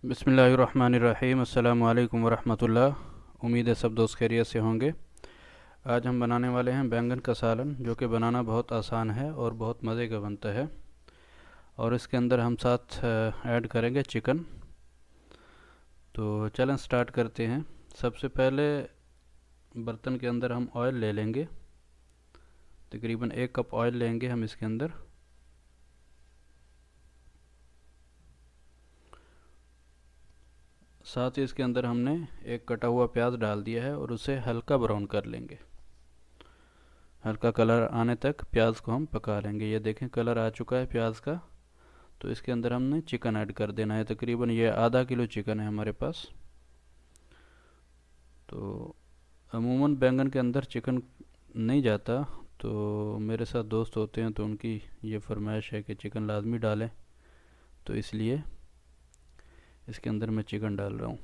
बिस्मिल्लाहिर्रहमानिर्रहीम। अस्सलामु अलैकुम वरहमतुल्लाह। उम्मीद है सब दोस्त खैरियत से होंगे। आज हम बनाने वाले हैं बैंगन का सालन, जो कि बनाना बहुत आसान है और बहुत मज़े का बनता है। और इसके अंदर हम साथ ऐड करेंगे चिकन। तो चलें स्टार्ट करते हैं। सबसे पहले बर्तन के अंदर हम ऑयल ले लेंगे। तकरीबन 1 कप ऑयल लेंगे हम इसके अंदर। साथ ही इसके अंदर हमने एक कटा हुआ प्याज डाल दिया है और उसे हल्का ब्राउन कर लेंगे। हल्का कलर आने तक प्याज को हम पका लेंगे। ये देखें कलर आ चुका है प्याज का। तो इसके अंदर हमने चिकन ऐड कर देना है। तकरीबन ये आधा किलो चिकन है हमारे पास। तो अमूमन बैंगन के अंदर चिकन नहीं जाता, तो मेरे साथ दोस्त होते हैं तो उनकी ये फरमाइश है कि चिकन लाजमी डालें, तो इसलिए इसके अंदर मैं चिकन डाल रहा हूँ।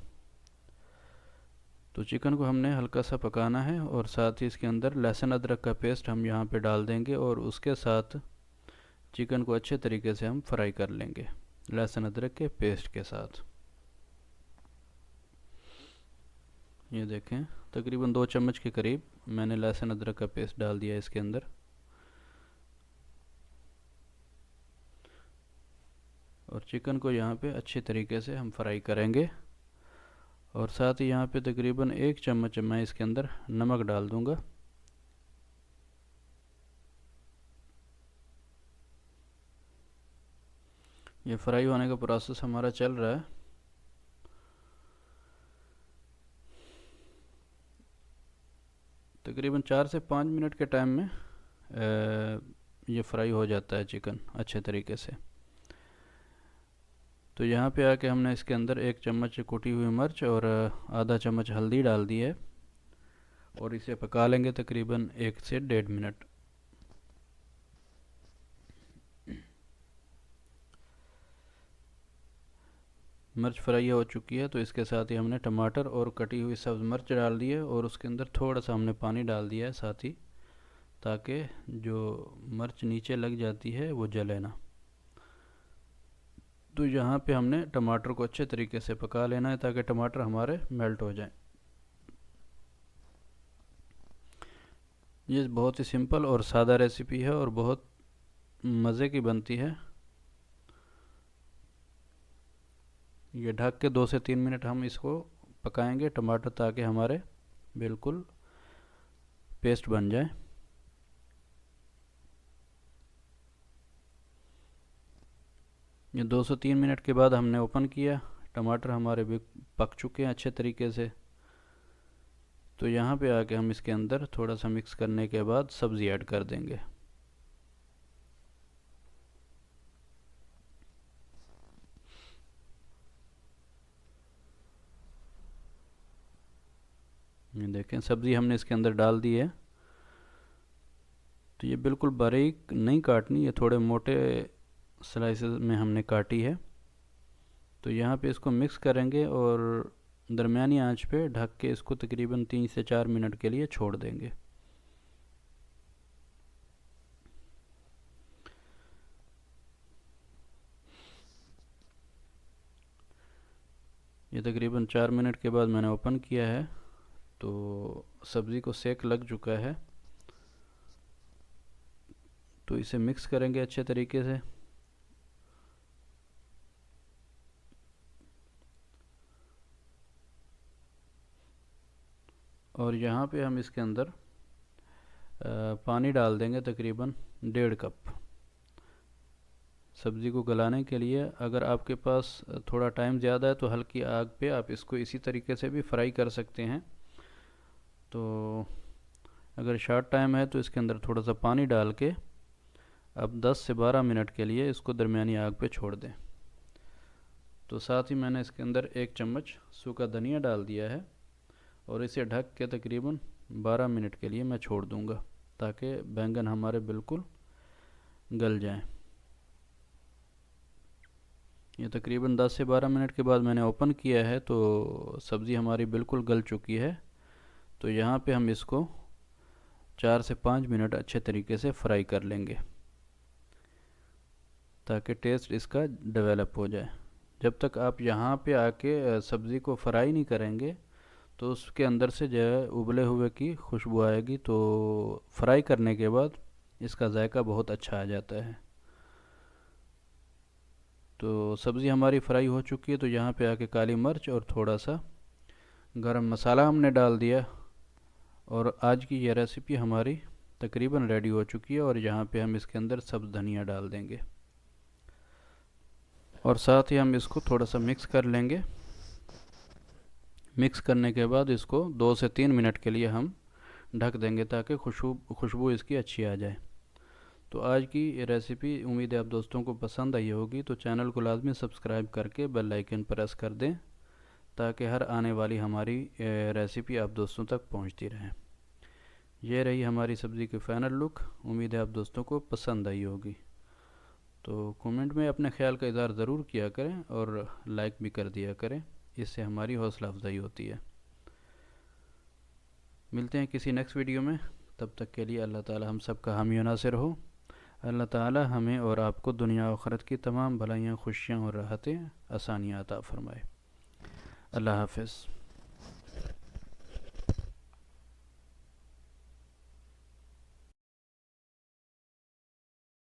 तो चिकन को हमने हल्का सा पकाना है और साथ ही इसके अंदर लहसुन अदरक का पेस्ट हम यहाँ पे डाल देंगे और उसके साथ चिकन को अच्छे तरीके से हम फ्राई कर लेंगे लहसुन अदरक के पेस्ट के साथ। ये देखें तकरीबन 2 चम्मच के करीब मैंने लहसुन अदरक का पेस्ट डाल दिया इसके अंदर। और चिकन को यहाँ पे अच्छे तरीके से हम फ्राई करेंगे। और साथ ही यहाँ पे तकरीबन 1 चम्मच मैं इसके अंदर नमक डाल दूँगा। ये फ्राई होने का प्रोसेस हमारा चल रहा है। तकरीबन 4 से 5 मिनट के टाइम में ये फ्राई हो जाता है चिकन अच्छे तरीके से। तो यहाँ पे आके हमने इसके अंदर 1 चम्मच कुटी हुई मिर्च और आधा चम्मच हल्दी डाल दी है और इसे पका लेंगे तकरीबन 1 से 1.5 मिनट। मिर्च फ्राई हो चुकी है तो इसके साथ ही हमने टमाटर और कटी हुई सब्ज़ मिर्च डाल दी है और उसके अंदर थोड़ा सा हमने पानी डाल दिया है साथ ही, ताकि जो मिर्च नीचे लग जाती है वो जले ना। तो यहाँ पे हमने टमाटर को अच्छे तरीके से पका लेना है ताकि टमाटर हमारे मेल्ट हो जाएं। ये बहुत ही सिंपल और सादा रेसिपी है और बहुत मज़े की बनती है। ये ढक के 2 से 3 मिनट हम इसको पकाएंगे टमाटर, ताकि हमारे बिल्कुल पेस्ट बन जाए। ये 2 से 3 मिनट के बाद हमने ओपन किया। टमाटर हमारे भी पक चुके हैं अच्छे तरीके से। तो यहाँ पे आके हम इसके अंदर थोड़ा सा मिक्स करने के बाद सब्ज़ी ऐड कर देंगे। ये देखें सब्ज़ी हमने इसके अंदर डाल दी है। तो ये बिल्कुल बारीक नहीं काटनी, ये थोड़े मोटे स्लाइसेस में हमने काटी है। तो यहाँ पे इसको मिक्स करेंगे और दरमियानी आंच पे ढक के इसको तकरीबन 3 से 4 मिनट के लिए छोड़ देंगे। ये तकरीबन 4 मिनट के बाद मैंने ओपन किया है तो सब्ज़ी को सेक लग चुका है। तो इसे मिक्स करेंगे अच्छे तरीके से। और यहाँ पे हम इसके अंदर पानी डाल देंगे तकरीबन 1.5 कप सब्ज़ी को गलाने के लिए। अगर आपके पास थोड़ा टाइम ज़्यादा है तो हल्की आग पे आप इसको इसी तरीके से भी फ्राई कर सकते हैं। तो अगर शॉर्ट टाइम है तो इसके अंदर थोड़ा सा पानी डाल के अब 10 से 12 मिनट के लिए इसको दरमियानी आग पे छोड़ दें। तो साथ ही मैंने इसके अंदर 1 चम्मच सूखा धनिया डाल दिया है और इसे ढक के तकरीबन 12 मिनट के लिए मैं छोड़ दूँगा, ताकि बैंगन हमारे बिल्कुल गल जाएं। ये तकरीबन 10 से 12 मिनट के बाद मैंने ओपन किया है तो सब्ज़ी हमारी बिल्कुल गल चुकी है। तो यहाँ पे हम इसको 4 से 5 मिनट अच्छे तरीके से फ्राई कर लेंगे ताकि टेस्ट इसका डेवलप हो जाए। जब तक आप यहाँ पे आके सब्ज़ी को फ्राई नहीं करेंगे तो उसके अंदर से जो है उबले हुए की खुशबू आएगी, तो फ्राई करने के बाद इसका जायका बहुत अच्छा आ जाता है। तो सब्ज़ी हमारी फ्राई हो चुकी है, तो यहाँ पे आके काली मिर्च और थोड़ा सा गरम मसाला हमने डाल दिया, और आज की यह रेसिपी हमारी तकरीबन रेडी हो चुकी है। और यहाँ पे हम इसके अंदर सब्ज़ धनिया डाल देंगे, और साथ ही हम इसको थोड़ा सा मिक्स कर लेंगे। मिक्स करने के बाद इसको 2 से 3 मिनट के लिए हम ढक देंगे, ताकि खुशबू इसकी अच्छी आ जाए। तो आज की रेसिपी उम्मीद है आप दोस्तों को पसंद आई होगी। तो चैनल को लाजमी सब्सक्राइब करके बेल आइकन प्रेस कर दें, ताकि हर आने वाली हमारी रेसिपी आप दोस्तों तक पहुंचती रहे। ये रही हमारी सब्ज़ी की फ़ाइनल लुक। उम्मीद है आप दोस्तों को पसंद आई होगी। तो कमेंट में अपने ख्याल का इज़हार ज़रूर किया करें, और लाइक भी कर दिया करें, इससे हमारी हौसला अफजाई होती है। मिलते हैं किसी नेक्स्ट वीडियो में, तब तक के लिए अल्लाह ताला हम सब का हामी नासिर हो। अल्लाह ताला हमें और आपको दुनिया और आखिरत की तमाम भलाइयाँ, खुशियाँ और राहतें, आसानियाँ अता फ़रमाए। अल्लाह हाफ़िज़।